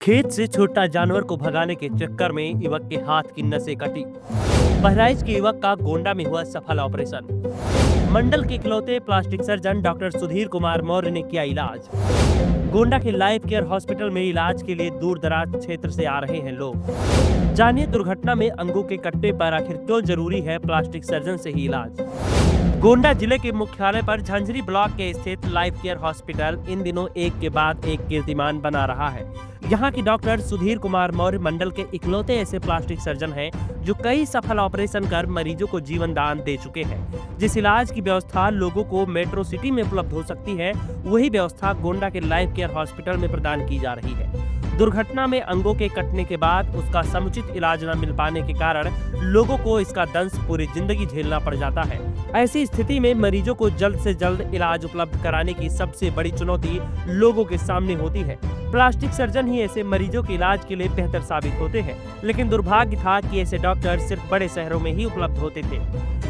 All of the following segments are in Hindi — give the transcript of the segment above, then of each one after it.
खेत से छोटा जानवर को भगाने के चक्कर में युवक के हाथ की नसें कटी। बहराइच के युवक का गोंडा में हुआ सफल ऑपरेशन। मंडल के इकलौते plastic surgeon doctor Sudhir Kumar Maurya ने किया इलाज। गोंडा के लाइफ केयर हॉस्पिटल में इलाज के लिए दूर दराज क्षेत्र से आ रहे हैं लोग। जानिए दुर्घटना में अंगों के कटने पर आखिर क्यों जरूरी है प्लास्टिक सर्जन से ही इलाज। गोंडा जिले के मुख्यालय पर झंझरी ब्लॉक के स्थित लाइफ केयर हॉस्पिटल इन दिनों एक के बाद एक कीर्तिमान बना रहा है। यहाँ के डॉक्टर सुधीर कुमार मौर्य मंडल के इकलौते ऐसे प्लास्टिक सर्जन हैं जो कई सफल ऑपरेशन कर मरीजों को जीवन दान दे चुके हैं। जिस इलाज की व्यवस्था लोगों को मेट्रो सिटी में उपलब्ध हो सकती है, वही व्यवस्था गोंडा के लाइफ केयर हॉस्पिटल में प्रदान की जा रही है। दुर्घटना में अंगों के कटने के बाद उसका समुचित इलाज न मिल पाने के कारण लोगों को इसका दंश पूरी जिंदगी झेलना पड़ जाता है। ऐसी स्थिति में मरीजों को जल्द से जल्द इलाज उपलब्ध कराने की सबसे बड़ी चुनौती लोगों के सामने होती है। प्लास्टिक सर्जन ही ऐसे मरीजों के इलाज के लिए बेहतर साबित होते हैं, लेकिन दुर्भाग्य था कि ऐसे डॉक्टर सिर्फ बड़े शहरों में ही उपलब्ध होते थे।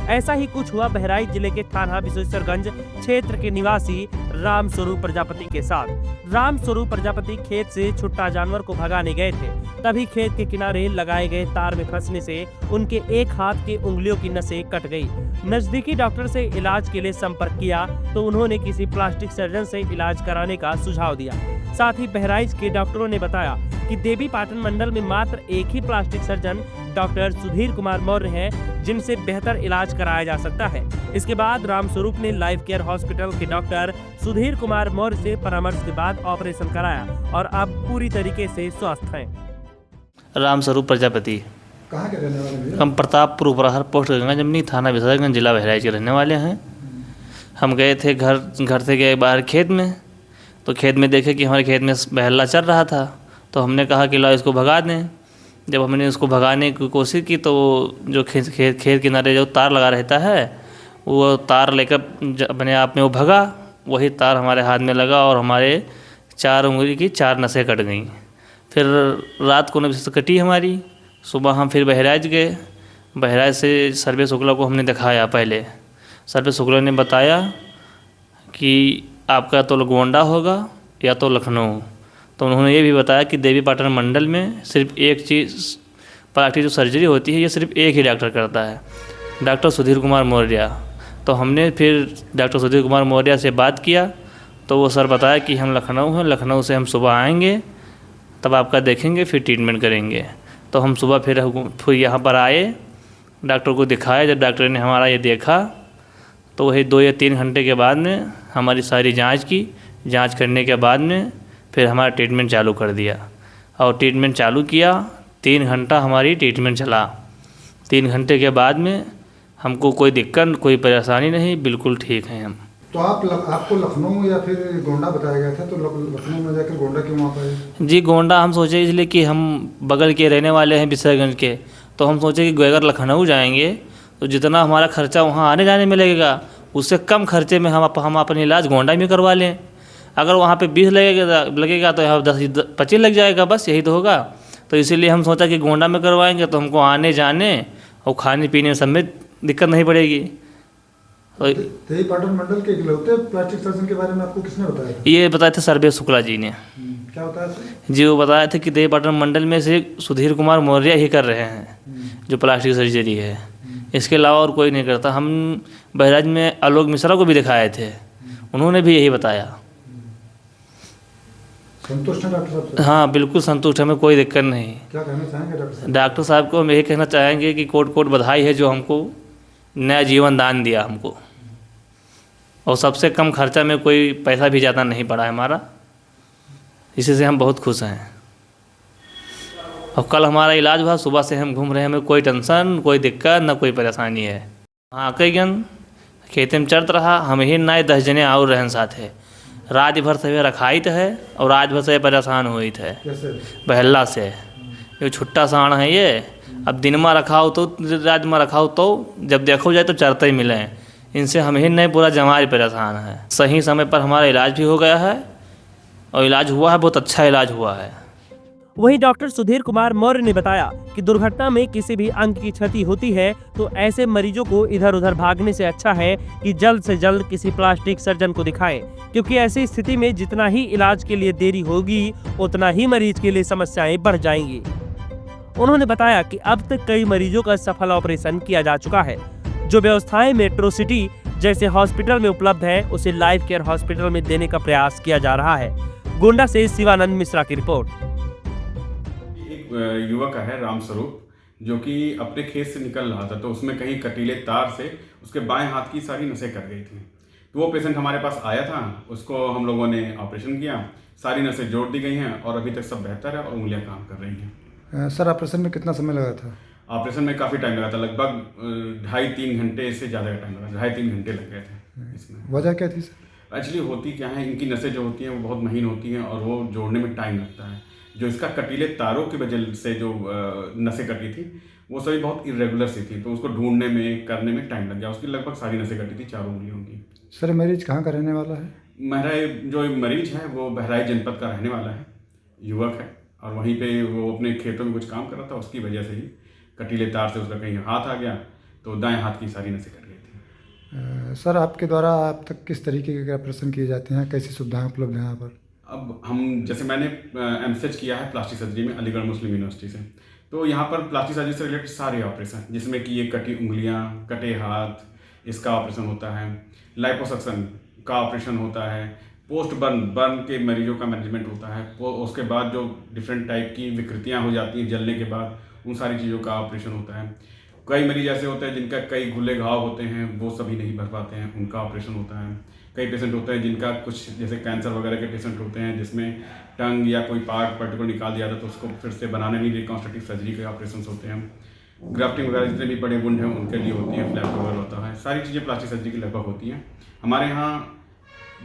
ऐसा ही कुछ हुआ बहराइच जिले के थाना विश्वेश्वरगंज क्षेत्र के निवासी राम स्वरूप प्रजापति के साथ। राम स्वरूप प्रजापति खेत से छुट्टा जानवर को भगाने गए थे, तभी खेत के किनारे लगाए गए तार में फंसने से उनके एक हाथ के उंगलियों की नसें कट गई। नजदीकी डॉक्टर से इलाज के लिए संपर्क किया तो उन्होंने किसी प्लास्टिक सर्जन से इलाज कराने का सुझाव दिया। साथ ही बहराइच के डॉक्टरों ने बताया कि देवी पाटन मंडल में मात्र एक ही plastic surgeon doctor Sudhir Kumar Maurya हैं, जिनसे बेहतर इलाज कराया जा सकता है। इसके बाद रामस्वरूप ने लाइफ केयर हॉस्पिटल के डॉक्टर सुधीर कुमार मौर्य से परामर्श के बाद ऑपरेशन कराया और अब पूरी तरीके से स्वस्थ हैं। रामस्वरूप प्रजापति कहाँ के रहने वाले भैया? हम प्रतापपुर उपराहर पोस्ट गंगा जमनी थाना विश्वेश्वरगंज जिला बहराइच के रहने वाले हैं। हम गए थे घर से गए बाहर खेत में, तो खेत में देखे कि हमारे खेत में बहला चल रहा था, तो हमने कहा कि लाओ इसको भगा दें। जब हमने उसको भगाने की कोशिश की तो जो खेत किनारे जो तार लगा रहता है, वो तार लेकर अपने आप में वो भगा, वही तार हमारे हाथ में लगा और हमारे 4 उंगली की 4 नसें कट गईं। फिर रात को नस कटी हमारी। सुबह हम फिर बहराइच गए। बहराइच से सर्वे शुक्ला को हमने दिखाया। पहले सर्वे शुक्ला ने बताया कि आपका तो गोंडा होगा या तो लखनऊ। तो उन्होंने ये भी बताया कि देवी पाटन मंडल में सिर्फ एक चीज़ प्लास्टिक जो सर्जरी होती है, ये सिर्फ एक ही डॉक्टर करता है, डॉक्टर सुधीर कुमार मौर्य। तो हमने फिर डॉक्टर सुधीर कुमार मौर्य से बात किया तो वो सर बताया कि हम लखनऊ हैं, लखनऊ से हम सुबह आएंगे, तब आपका देखेंगे, फिर ट्रीटमेंट करेंगे। तो हम सुबह फिर यहाँ पर आए, डॉक्टर को दिखाया। जब डॉक्टर ने हमारा ये देखा तो वही 2 या 3 घंटे के बाद में हमारी सारी जांच की। जांच करने के बाद में फिर हमारा ट्रीटमेंट चालू कर दिया और ट्रीटमेंट चालू किया। 3 घंटा हमारी ट्रीटमेंट चला। 3 घंटे के बाद में हमको कोई दिक्कत, कोई परेशानी नहीं, बिल्कुल ठीक हैं हम। तो आपको लखनऊ या फिर गोंडा बताया गया था, तो लखनऊ में जाकर गोंडा क्यों वहाँ पर? जी, गोंडा हम सोचे इसलिए कि हम बगल के रहने वाले हैं विश्वेश्वरगंज के, तो हम सोचे कि अगर लखनऊ जाएंगे तो जितना हमारा खर्चा वहाँ आने जाने में लगेगा, उससे कम खर्चे में हम अपने इलाज गोंडा में करवा लें। अगर वहाँ पे 20 लगेगा तो यहाँ 10-25 लग जाएगा, बस यही तो होगा। तो इसीलिए हम सोचा कि गोंडा में करवाएंगे तो हमको आने जाने और खाने पीने सब में दिक्कत नहीं पड़ेगी। तो देवी पाटन मंडल के इकलौते प्लास्टिक सर्जन के बारे में आपको किसने बताया था? ये बताए थे सर्वे शुक्ला जी ने। क्या बताया था? जी, वो बताए थे कि देवी पाटन मंडल में से सुधीर कुमार मौर्य ही कर रहे हैं जो प्लास्टिक सर्जरी है, इसके अलावा और कोई नहीं करता। हम बहराइच में आलोक मिश्रा को भी दिखाए थे, उन्होंने भी यही बताया। संतुष्ट हैं डॉक्टर साहब? हाँ, बिल्कुल संतुष्ट, हमें कोई दिक्कत नहीं। क्या कहना चाहेंगे डॉक्टर साहब? डॉक्टर साहब को हम यही कहना चाहेंगे कि कोट कोट बधाई है जो हमको नया जीवन दान दिया हमको, और सबसे कम खर्चा में, कोई पैसा भी ज़्यादा नहीं पड़ा है हमारा, इसी से हम बहुत खुश हैं। और कल हमारा इलाज हुआ, सुबह से हम घूम रहे हैं, हमें कोई टेंशन, कोई दिक्कत, ना कोई परेशानी है। हाँ, कई गन खेत में चढ़त रहा, हम ही नए 10 जने और रहन साथ है। रात भर से रखाइत है और रात भर से परेशान हुई थे बहला से। ये छुट्टा साण है ये, अब दिन में रखाओ तो रात में रखाओ तो जब देखो जाए तो चरते ही मिले हैं। इनसे हम ही नहीं पूरा जमाई परेशान है। सही समय पर हमारा इलाज भी हो गया है और इलाज हुआ है, बहुत अच्छा इलाज हुआ है। वहीं डॉक्टर सुधीर कुमार मौर्य ने बताया कि दुर्घटना में किसी भी अंग की क्षति होती है तो ऐसे मरीजों को इधर उधर भागने से अच्छा है कि जल्द से जल्द किसी प्लास्टिक सर्जन को दिखाएं, क्योंकि ऐसी स्थिति में जितना ही इलाज के लिए देरी होगी उतना ही मरीज के लिए समस्याएं बढ़ जाएंगी। उन्होंने बताया कि अब तक कई मरीजों का सफल ऑपरेशन किया जा चुका है। जो व्यवस्थाएं मेट्रो सिटी जैसे हॉस्पिटल में उपलब्ध है उसे लाइफ केयर हॉस्पिटल में देने का प्रयास किया जा रहा है। गोंडा से शिवानंद मिश्रा की रिपोर्ट। एक युवक है रामस्वरूप, जो कि अपने खेत से निकल रहा था, तो उसमें कहीं कटीले तार से उसके बाएं हाथ की सारी नसें कट गई थी। तो वो पेशेंट हमारे पास आया था, उसको हम लोगों ने ऑपरेशन किया, सारी नसें जोड़ दी गई हैं और अभी तक सब बेहतर है और उंगलियां काम कर रही हैं। सर ऑपरेशन में कितना समय लगा था? ऑपरेशन में काफ़ी टाइम लगा था, लगभग 2.5-3 घंटे से ज़्यादा का टाइम लगा, 2.5-3 घंटे लग गए थे इसमें। वजह क्या थी सर? एक्चुअली होती क्या है, इनकी नसें जो होती हैं वो बहुत महीन होती हैं और वो जोड़ने में टाइम लगता है। जो इसका कटीले तारों की वजह से जो नसें कटी थी वो सभी बहुत इरेगुलर सी थी, तो उसको ढूंढने में करने में टाइम लग गया। उसकी लगभग सारी नसें कटी थी, 4 उंगलियों की। सर मरीज कहाँ का रहने वाला है? जो मरीज है वो बहराइच जनपद का रहने वाला है, युवक है, और वहीं पे वो अपने खेतों में कुछ काम कर रहा था, उसकी वजह से ही कटीले तार से उसका कहीं हाथ आ गया तो दाएं हाथ की सारी नसें कट गई थी। सर आपके द्वारा आप तक किस तरीके के ऑपरेशन किए जाते हैं, कैसी सुविधाएं उपलब्ध हैं यहाँ पर? अब हम जैसे मैंने एमसेच किया है प्लास्टिक सर्जरी में अलीगढ़ मुस्लिम यूनिवर्सिटी से, तो यहाँ पर प्लास्टिक सर्जरी से रिलेटेड सारे ऑपरेशन, जिसमें कि ये कटी उंगलियाँ, कटे हाथ, इसका ऑपरेशन होता है, लाइपोसक्शन का ऑपरेशन होता है, पोस्ट बर्न के मरीजों का मैनेजमेंट होता है, उसके बाद जो डिफरेंट टाइप की विकृतियाँ हो जाती हैं जलने के बाद, उन सारी चीज़ों का ऑपरेशन होता है। कई मरीज ऐसे होते हैं जिनका कई खुले घाव होते हैं, वो सभी नहीं भर पाते हैं, उनका ऑपरेशन होता है। कई पेशेंट होते हैं जिनका कुछ जैसे कैंसर वगैरह के पेशेंट होते हैं जिसमें टंग या कोई पार्ट पर्टिकुलर निकाल दिया था तो उसको फिर से बनाने नहीं, रिकॉन्स्ट्रक्टिव सर्जरी के ऑपरेशन होते हैं। ग्राफ्टिंग वगैरह जितने भी बड़े वुंड हैं उनके लिए होती हैं, फ्लैप वगैरह होता है, सारी चीज़ें प्लास्टिक सर्जरी की लगभग होती हैं। हमारे यहाँ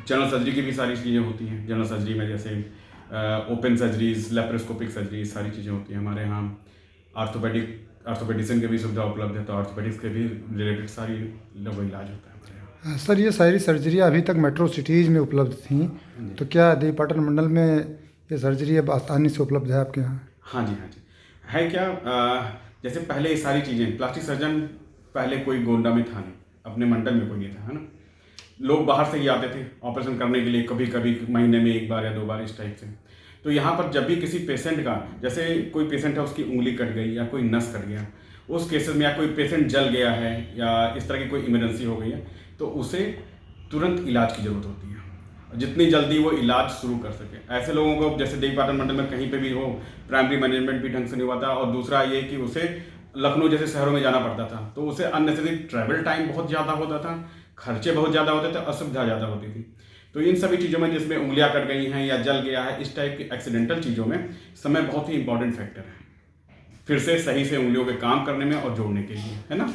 जनरल सर्जरी की भी सारी चीज़ें होती हैं। जनरल सर्जरी में जैसे ओपन सर्जरीज, लेप्रोस्कोपिक सर्जरी, सारी चीज़ें होती हैं हमारे यहाँ। आर्थोपेडिशन की भी सुविधा उपलब्ध है, तो आर्थोपेडिक्स के भी रिलेटेड सारी लगभग इलाज होता है हमारे यहाँ। सर ये सारी सर्जरियाँ अभी तक मेट्रो सिटीज़ में उपलब्ध थी, तो क्या देवीपाटन मंडल में ये सर्जरी अब आसानी से उपलब्ध है आपके यहाँ? हाँ जी है क्या, जैसे पहले ये सारी चीज़ें प्लास्टिक सर्जन पहले कोई गोंडा में था नहीं, अपने मंडल में कोई नहीं था, है ना। लोग बाहर से ही आते थे ऑपरेशन करने के लिए, कभी कभी महीने में 1 बार या 2 बार इस टाइप से। तो यहाँ पर जब भी किसी पेशेंट का, जैसे कोई पेशेंट है उसकी उंगली कट गई या कोई नस कट गया, उस केसेस में, या कोई पेशेंट जल गया है या इस तरह की कोई इमरजेंसी हो गई है, तो उसे तुरंत इलाज की ज़रूरत होती है, जितनी जल्दी वो इलाज शुरू कर सके। ऐसे लोगों को जैसे देवीपाटन मंडल में कहीं पे भी हो, प्राइमरी मैनेजमेंट भी ढंग से नहीं हुआ था, और दूसरा ये कि उसे लखनऊ जैसे शहरों में जाना पड़ता था, तो उसे अननेसेसरी ट्रैवल टाइम बहुत ज़्यादा होता था, खर्चे बहुत ज़्यादा होते थे, असुविधा ज़्यादा होती थी। तो इन सभी चीज़ों में, जिसमें उंगलियां कट गई हैं या जल गया है, इस टाइप की एक्सीडेंटल चीज़ों में समय बहुत ही इंपॉर्टेंट फैक्टर है, फिर से सही से उंगलियों के काम करने में और जोड़ने के लिए, है ना।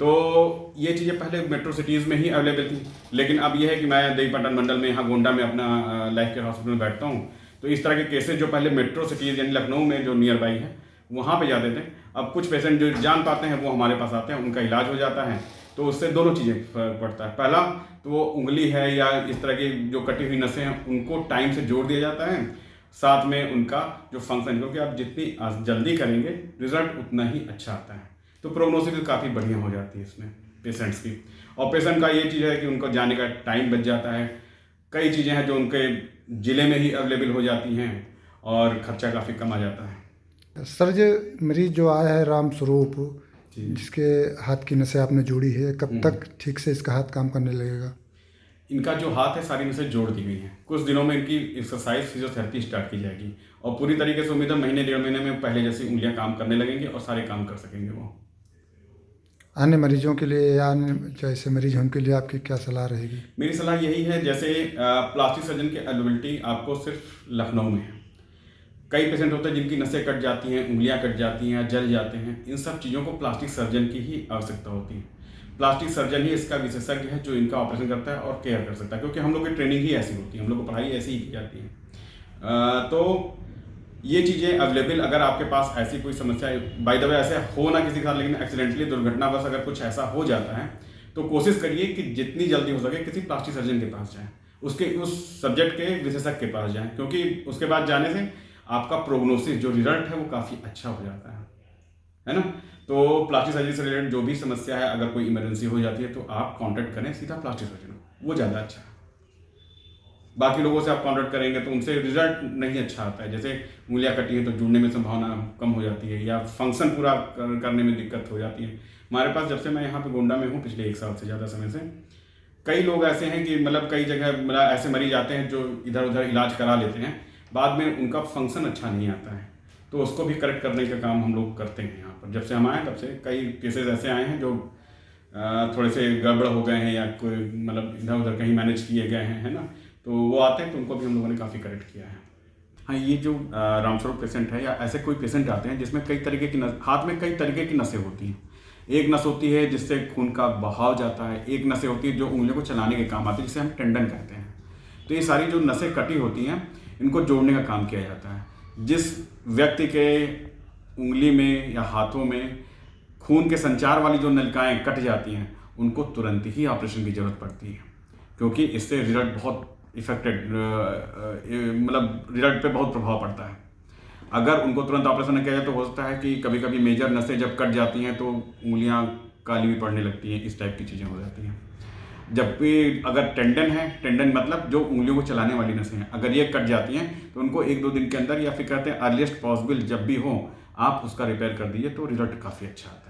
तो ये चीज़ें पहले मेट्रो सिटीज़ में ही अवेलेबल थी, लेकिन अब यह है कि मैं देवीपाटन मंडल में यहाँ गोंडा में अपना लाइफ केयर हॉस्पिटल में बैठता हूँ, तो इस तरह के केसेस जो पहले मेट्रो सिटीज़ यानी लखनऊ में जो नियर बाई है वहाँ पे जाते थे, अब कुछ पेशेंट जो जान पाते हैं वो हमारे पास आते हैं, उनका इलाज हो जाता है। तो उससे दोनों चीज़ें फर्क पड़ता है। पहला तो वो उंगली है या इस तरह की जो कटी हुई नसें हैं उनको टाइम से जोड़ दिया जाता है, साथ में उनका जो फंक्शन, क्योंकि आप जितनी जल्दी करेंगे रिजल्ट उतना ही अच्छा आता है। तो प्रोग्नोसिस भी काफ़ी बढ़िया हो जाती है इसमें पेशेंट्स की। और पेशेंट का ये चीज़ है कि उनको जाने का टाइम बच जाता है, कई चीज़ें हैं जो उनके ज़िले में ही अवेलेबल हो जाती हैं और खर्चा काफ़ी कम आ जाता है। सर जो मरीज जो आया है रामस्वरूप, जिसके हाथ की नसें आपने जोड़ी है, कब तक ठीक से इसका हाथ काम करने लगेगा? इनका जो हाथ है सारी नसें जोड़ दी गई हैं, कुछ दिनों में इनकी एक्सरसाइज फिजियोथेरेपी स्टार्ट की जाएगी और पूरी तरीके से उम्मीद है महीने 1.5 महीने में पहले जैसी उंगलियां काम करने लगेंगी और सारे काम कर सकेंगे वो। अन्य मरीजों के लिए या अन्य जैसे मरीज हैं उनके लिए आपकी क्या सलाह रहेगी? मेरी सलाह यही है, जैसे प्लास्टिक सर्जन की अवेलेबिलिटी आपको सिर्फ लखनऊ में है। कई पेशेंट होते हैं जिनकी नसें कट जाती हैं, उंगलियां कट जाती हैं, जल जाते हैं, इन सब चीज़ों को प्लास्टिक सर्जन की ही आवश्यकता होती है। प्लास्टिक सर्जन ही इसका विशेषज्ञ है जो इनका ऑपरेशन करता है और केयर कर सकता है, क्योंकि हम लोग की ट्रेनिंग ही ऐसी होती है, हम लोग को पढ़ाई ऐसी ही की जाती है। तो ये चीज़ें अवेलेबल, अगर आपके पास ऐसी कोई समस्या, बाय द वे ऐसे हो ना किसी के साथ, लेकिन एक्सीडेंटली दुर्घटनावश अगर कुछ ऐसा हो जाता है तो कोशिश करिए कि जितनी जल्दी हो सके किसी प्लास्टिक सर्जन के पास जाएँ, उस सब्जेक्ट के विशेषज्ञ के पास जाएँ, क्योंकि उसके बाद जाने से आपका प्रोग्नोसिस जो रिजल्ट है वो काफ़ी अच्छा हो जाता है ना। तो प्लास्टिक सर्जरी से रिलेटेड जो भी समस्या है, अगर कोई इमरजेंसी हो जाती है तो आप कांटेक्ट करें सीधा प्लास्टिक सर्जन को, वो ज़्यादा अच्छा है। बाकी लोगों से आप कांटेक्ट करेंगे तो उनसे रिजल्ट नहीं अच्छा आता है। जैसे उंगलियां कटी है तो जुड़ने में संभावना कम हो जाती है, या फंक्शन पूरा करने में दिक्कत हो जाती है। हमारे पास जब से मैं यहाँ पे गोंडा में हूँ, पिछले 1 साल से ज़्यादा समय से, कई लोग ऐसे हैं कि मतलब कई जगह मतलब ऐसे मरीज आते हैं जो इधर उधर इलाज करा लेते हैं, बाद में उनका फंक्शन अच्छा नहीं आता है, तो उसको भी करेक्ट करने का काम हम लोग करते हैं यहाँ पर। जब से हम आए तब से कई केसेस ऐसे आए हैं जो थोड़े से गड़बड़ हो गए हैं, या कोई मतलब इधर उधर कहीं मैनेज किए गए हैं, है ना, तो वो आते हैं तो उनको भी हम लोगों ने काफ़ी करेक्ट किया है। हाँ, ये जो रामस्वरूप पेशेंट है या ऐसे कोई पेशेंट आते हैं जिसमें कई तरीके की हाथ में कई तरीके की नसें होती हैं। एक नस होती है जिससे खून का बहाव जाता है, एक नसें होती है जो उंगलियों को चलाने के काम आती है, जिसे हम टेंडन कहते हैं। तो ये सारी जो नसें कटी होती हैं इनको जोड़ने का काम किया जाता है। जिस व्यक्ति के उंगली में या हाथों में खून के संचार वाली जो नलिकाएँ कट जाती हैं उनको तुरंत ही ऑपरेशन की ज़रूरत पड़ती है, क्योंकि इससे रिजल्ट बहुत इफेक्टेड मतलब रिजल्ट पे बहुत प्रभाव पड़ता है। अगर उनको तुरंत ऑपरेशन न किया जाए तो हो सकता है कि कभी कभी मेजर नसें जब कट जाती हैं तो उंगलियां काली भी पड़ने लगती हैं, इस टाइप की चीज़ें हो जाती हैं। जबकि अगर टेंडन है, टेंडन मतलब जो उंगलियों को चलाने वाली नसें हैं, अगर ये कट जाती हैं तो उनको 1-2 दिन के अंदर, या फिर कहते हैं अर्लीस्ट पॉसिबल जब भी हो, आप उसका रिपेयर कर दीजिए तो रिजल्ट काफ़ी अच्छा आता है।